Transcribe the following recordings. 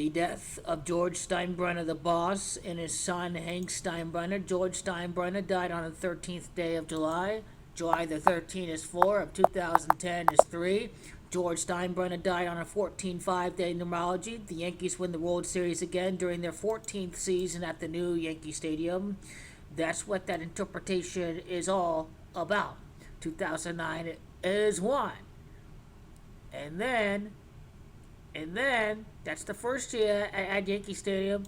The death of George Steinbrenner, the boss, and his son Hank Steinbrenner. George Steinbrenner died on the 13th day of July. July the 13th is 4, of 2010 is 3. George Steinbrenner died on a 14-5 day numerology. The Yankees win the World Series again during their 14th season at the new Yankee Stadium. That's what that interpretation is all about. 2009 is 1. And then that's the first year at Yankee Stadium.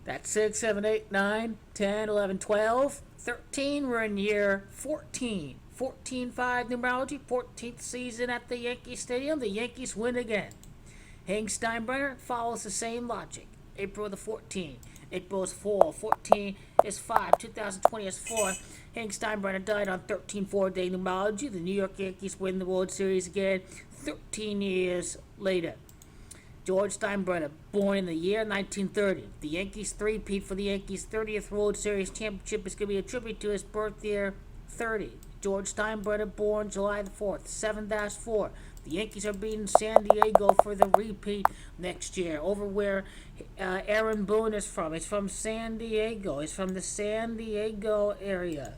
That's 6, 7, 8, 9, 10, 11, 12, 13. We're in year 14. 14-5 numerology, 14th season at the Yankee Stadium. The Yankees win again. Hank Steinbrenner follows the same logic. April the 14th. April is 4. 14 is 5. 2020 is 4. Hank Steinbrenner died on 13-4 day numerology. The New York Yankees win the World Series again 13 years later. George Steinbrenner, born in the year 1930. The Yankees three-peat for the Yankees' 30th World Series championship is going to be a tribute to his birth year, 30. George Steinbrenner, born July the 4th, 7-4. The Yankees are beating San Diego for the repeat next year, over where Aaron Boone is from. He's from San Diego. He's from the San Diego area.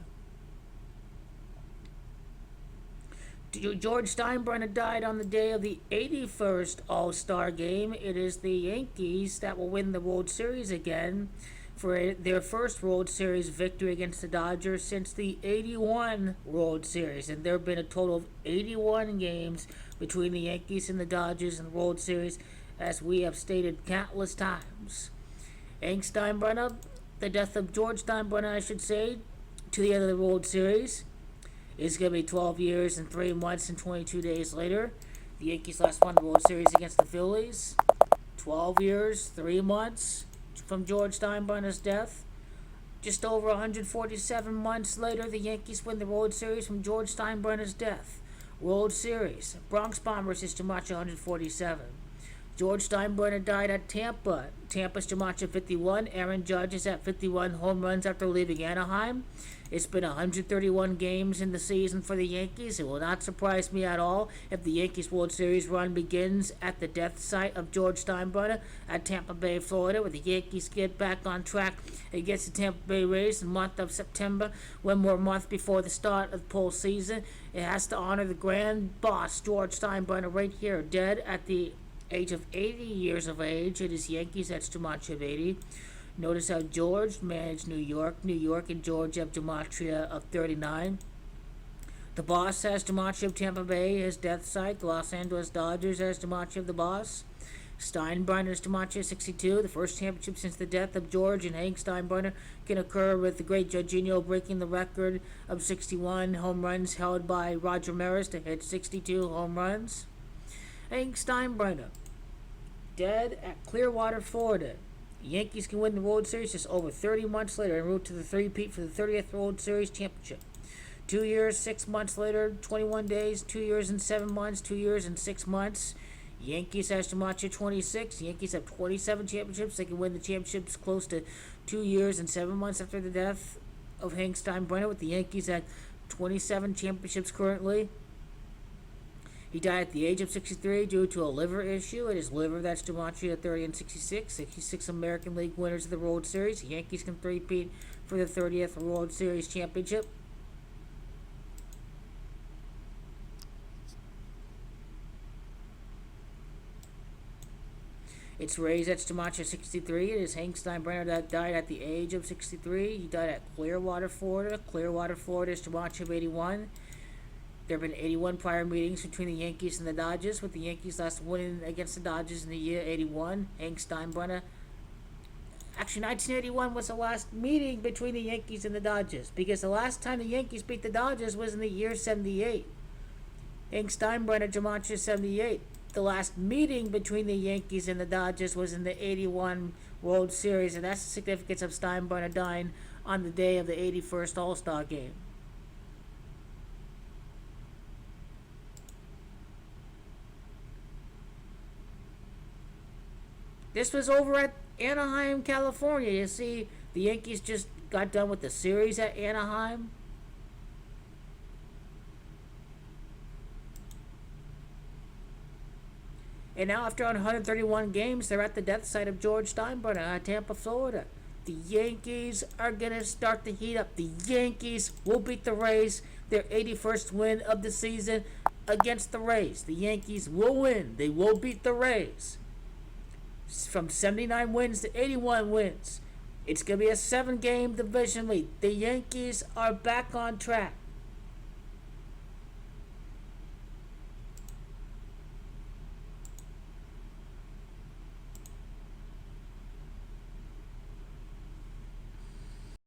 George Steinbrenner died on the day of the 81st All-Star Game. It is the Yankees that will win the World Series again for their first World Series victory against the Dodgers since the 81 World Series. And there have been a total of 81 games between the Yankees and the Dodgers in the World Series, as we have stated countless times. Hank Steinbrenner, the death of George Steinbrenner, I should say, to the end of the World Series. It's going to be 12 years and 3 months and 22 days later. The Yankees last won the World Series against the Phillies. 12 years, 3 months from George Steinbrenner's death. Just over 147 months later, the Yankees win the World Series from George Steinbrenner's death. World Series. Bronx Bombers is Jamacha 147. George Steinbrenner died at Tampa. Tampa's Jamacha 51. Aaron Judge is at 51 home runs after leaving Anaheim. It's been 131 games in the season for the Yankees. It will not surprise me at all if the Yankees World Series run begins at the death site of George Steinbrenner at Tampa Bay, Florida, where the Yankees get back on track against the Tampa Bay Rays in the month of September, one more month before the start of the postseason. It has to honor the grand boss, George Steinbrenner, right here, dead at the age of 80 years of age. It is Yankees, that's Gematria of 80. Notice how George managed New York. New York and George have Gematria of 39. The boss has Gematria of Tampa Bay, his death site. The Los Angeles Dodgers has Gematria of the boss. Steinbrenner's Gematria 62. The first championship since the death of George and Hank Steinbrenner can occur with the great Jorginho breaking the record of 61 home runs held by Roger Maris to hit 62 home runs. Hank Steinbrenner, dead at Clearwater, Florida. The Yankees can win the World Series just over 30 months later en route to the three-peat for the 30th World Series championship. 2 years, 6 months later, 21 days, 2 years and 7 months, 2 years and 6 months. Yankees has Jamacha 26. Yankees have 27 championships. They can win the championships close to 2 years and 7 months after the death of Hank Steinbrenner, with the Yankees at 27 championships currently. He died at the age of 63 due to a liver issue. It is liver that's Gematria 30 and 66. 66 American League winners of the World Series. The Yankees can three-peat for the 30th World Series championship. It's Rays, that's Gematria 63. It is Hank Steinbrenner that died at the age of 63. He died at Clearwater, Florida. Clearwater, Florida is Gematria 81. There have been 81 prior meetings between the Yankees and the Dodgers, with the Yankees last winning against the Dodgers in the year 81. Hank Steinbrenner. Actually, 1981 was the last meeting between the Yankees and the Dodgers, because the last time the Yankees beat the Dodgers was in the year 78. Hank Steinbrenner, Gematria 78. The last meeting between the Yankees and the Dodgers was in the 81 World Series, and that's the significance of Steinbrenner dying on the day of the 81st All-Star Game. This was over at Anaheim, California. You see, the Yankees just got done with the series at Anaheim. And now, after 131 games, they're at the death side of George Steinbrenner, Tampa, Florida. The Yankees are going to start to heat up. The Yankees will beat the Rays, their 81st win of the season against the Rays. The Yankees will win. They will beat the Rays. From 79 wins to 81 wins. It's going to be a 7-game division lead. The Yankees are back on track.